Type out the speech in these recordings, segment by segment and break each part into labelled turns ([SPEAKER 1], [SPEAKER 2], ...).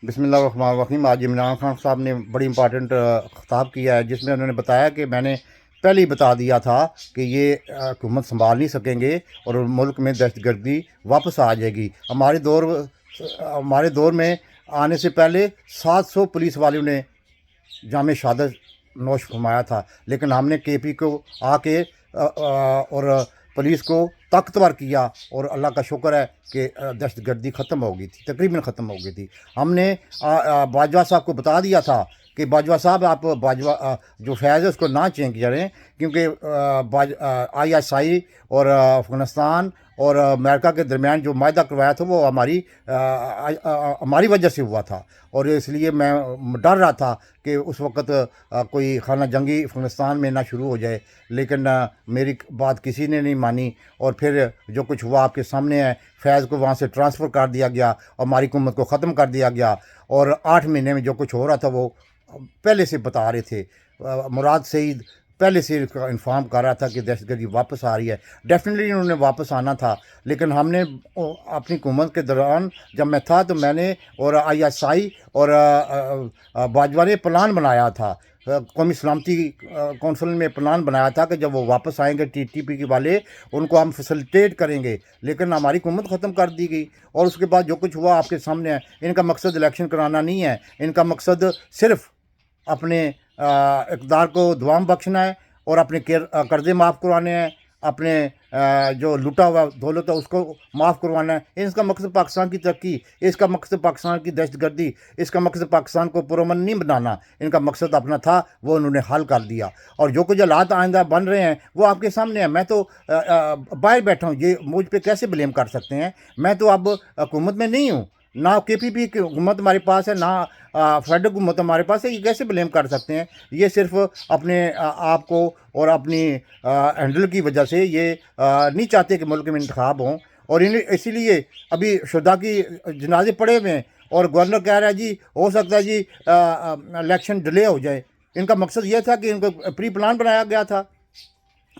[SPEAKER 1] बिस्मिल्लाहिर्रहमानिर्रहीम। आज इमरान खान साहब ने बड़ी इंपॉर्टेंट खिताब किया है, जिसमें उन्होंने बताया कि मैंने पहले ही बता दिया था कि ये हुकूमत संभाल नहीं सकेंगे और मुल्क में दहशतगर्दी वापस आ जाएगी। हमारे दौर में आने से पहले 700 पुलिस वालों ने जाम शहादत नोश फरमाया था, लेकिन हमने केपी को आके और पुलिस को ताकतवर किया, और अल्लाह का शुक्र है कि दहशतगर्दी ख़त्म हो गई थी, तकरीबन ख़त्म हो गई थी। हमने बाजवा साहब को बता दिया था कि बाजवा साहब आप जो फैज़ है उसको ना चेंज करें, क्योंकि ISI और अफ़गानिस्तान और अमेरिका के दरमियान जो मायदा करवाया था वो हमारी वजह से हुआ था, और इसलिए मैं डर रहा था कि उस वक़्त कोई खाना जंगी अफ़गानिस्तान में ना शुरू हो जाए, लेकिन मेरी बात किसी ने नहीं मानी, और फिर जो कुछ हुआ आपके सामने है। फैज़ को वहाँ से ट्रांसफ़र कर दिया गया, हमारी हुकूमत को ख़त्म कर दिया गया, और 8 महीने में जो कुछ हो रहा था वो पहले से बता रहे थे। मुराद सईद पहले से इन्फॉर्म कर रहा था कि दहशतगर्दी वापस आ रही है। डेफिनेटली उन्होंने वापस आना था, लेकिन हमने अपनी हुकूमत के दौरान जब मैं था तो मैंने और ISI और बाजवा ने प्लान बनाया था, कौमी सलामती कौंसिल में प्लान बनाया था कि जब वो वापस आएंगे TTP के वाले, उनको हम फैसिलिटेट करेंगे, लेकिन हमारी हुकूमत ख़त्म कर दी गई। और उसके बाद जो कुछ हुआ आपके सामने है। इनका मकसद इलेक्शन कराना नहीं है, इनका मकसद सिर्फ़ अपने इक़्तिदार को दुआम बख्शना है और अपने कर्ज़े माफ़ करवाने हैं, अपने जो लुटा हुआ दौलत है उसको माफ़ करवाना है। इसका मकसद पाकिस्तान की तरक्की, इसका मकसद पाकिस्तान की दहशतगर्दी, इसका मकसद पाकिस्तान को पुरअमन नहीं बनाना। इनका मकसद अपना था, वो उन्होंने हल कर दिया, और जो कुछ हालात आइंदा बन रहे हैं वो आपके सामने है। मैं तो बाहर बैठा हूँ, ये मुझ पर कैसे ब्लेम कर सकते हैं? मैं तो अब हुकूमत में नहीं हूँ, ना KPP की हुकूमत हमारे पास है, ना फेडरल हुकूमत हमारे पास है। ये कैसे ब्लेम कर सकते हैं? ये सिर्फ अपने आप को और अपनी हैंडल की वजह से ये नहीं चाहते कि मुल्क में इंतखाब हों, और इसीलिए अभी शुदा की जनाजे पड़े हुए हैं, और गवर्नर कह रहा है जी हो सकता है जी इलेक्शन डिले हो जाए। इनका मकसद ये था कि इनको प्री प्लान बनाया गया था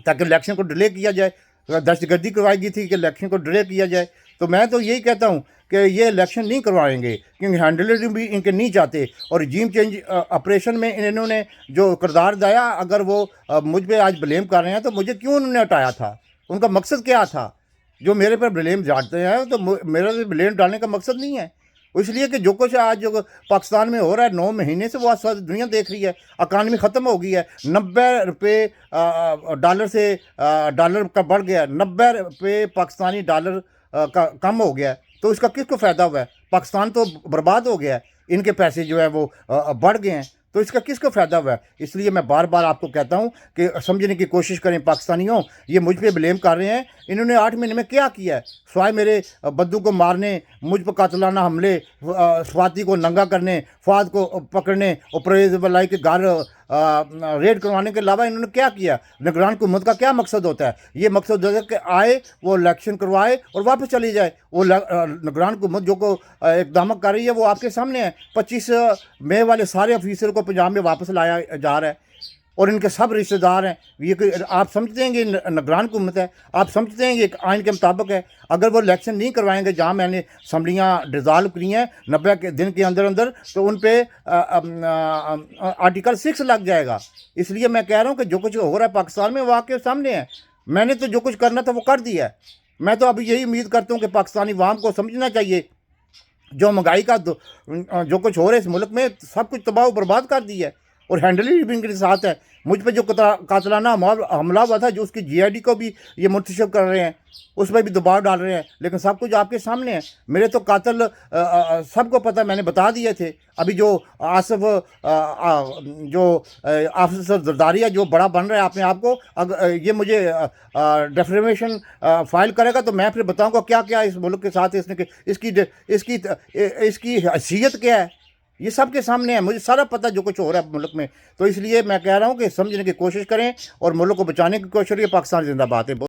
[SPEAKER 1] ताकि इलेक्शन को डिले किया जाए, दहशतगर्दी करवाई गई थी कि इलेक्शन को डिले किया जाए। तो मैं तो यही कहता हूँ कि ये इलेक्शन नहीं करवाएंगे, क्योंकि हैंडलर भी इनके नहीं चाहते, और रजीम चेंज ऑपरेशन में इन्होंने जो किरदार दिया, अगर वो मुझ पर आज ब्लेम कर रहे हैं तो मुझे क्यों उन्होंने हटाया था? उनका मकसद क्या था? जो मेरे पर ब्लेम डालते हैं तो मेरा तो ब्लेम डालने का मकसद नहीं है। इसलिए कि जो कुछ आज जो पाकिस्तान में हो रहा है 9 महीने से वो आज सारी दुनिया देख रही है। इकानमी ख़त्म हो गई है, 90 रुपये डॉलर से डॉलर का बढ़ गया, 90 रुपये पाकिस्तानी डॉलर का कम हो गया है। तो इसका किसको फ़ायदा हुआ है? पाकिस्तान तो बर्बाद हो गया है, इनके पैसे जो है वो बढ़ गए हैं, तो इसका किसको फ़ायदा हुआ है? इसलिए मैं बार बार आपको कहता हूँ कि समझने की कोशिश करें पाकिस्तानियों। ये मुझ पे ब्लेम कर रहे हैं, इन्होंने 8 महीने में क्या किया है स्वाय मेरे बद्दू को मारने, मुझ पर कातलाना हमले, स्वाति को नंगा करने, फवाद को पकड़ने और परवेज़ वलाई के घर रेड करवाने के अलावा इन्होंने क्या किया? निगरान हुकूमत का क्या मकसद होता है? ये मकसद होता है कि आए, वो इलेक्शन करवाए और वापस चली जाए। वो निगरान हुकूमत जो को इक़दाम कर रही है वो आपके सामने है। 25 मई वाले सारे ऑफिसर को पंजाब में वापस लाया जा रहा है, और इनके सब रिश्तेदार हैं। ये कोई आप समझते हैं कि निगरान हुकूमत है? आप समझते हैं कि एक आइन के मुताबिक है? अगर वो इलेक्शन नहीं करवाएंगे, जहाँ मैंने असम्बलियाँ डिज़ाल्व करी हैं 90 के दिन के अंदर अंदर, तो उन पर आर्टिकल 6 लग जाएगा। इसलिए मैं कह रहा हूँ कि जो कुछ हो रहा है पाकिस्तान में वो आपके सामने है। मैंने तो जो कुछ करना था वो कर दिया है। मैं तो अभी यही उम्मीद करता हूँ कि पाकिस्तानी अवाम को समझना चाहिए, जो महंगाई का जो कुछ हो रहा है इस मुल्क में, सब कुछ तबाह बर्बाद कर दी है, और हैंडलिंग भी इनके साथ है। मुझ पर जो कातलाना हमला हुआ था, जो उसकी GID को भी ये मुंतशिब कर रहे हैं, उस पर भी दबाव डाल रहे हैं, लेकिन सब कुछ आपके सामने है। मेरे तो कातिल सबको पता, मैंने बता दिए थे। अभी जो आसिफ जो ऑफिसर जरदारी जो बड़ा बन रहा है अपने आप को, अगर ये मुझे डेफेमेशन फाइल करेगा तो मैं फिर बताऊंगा क्या क्या इस मुल्क के साथ इसने इसकी हैसियत क्या है। ये सब के सामने है, मुझे सारा पता जो कुछ हो रहा है मुल्क में। तो इसलिए मैं कह रहा हूँ कि समझने की कोशिश करें और मुल्क को बचाने की कोशिश करें। पाकिस्तान जिंदाबाद है।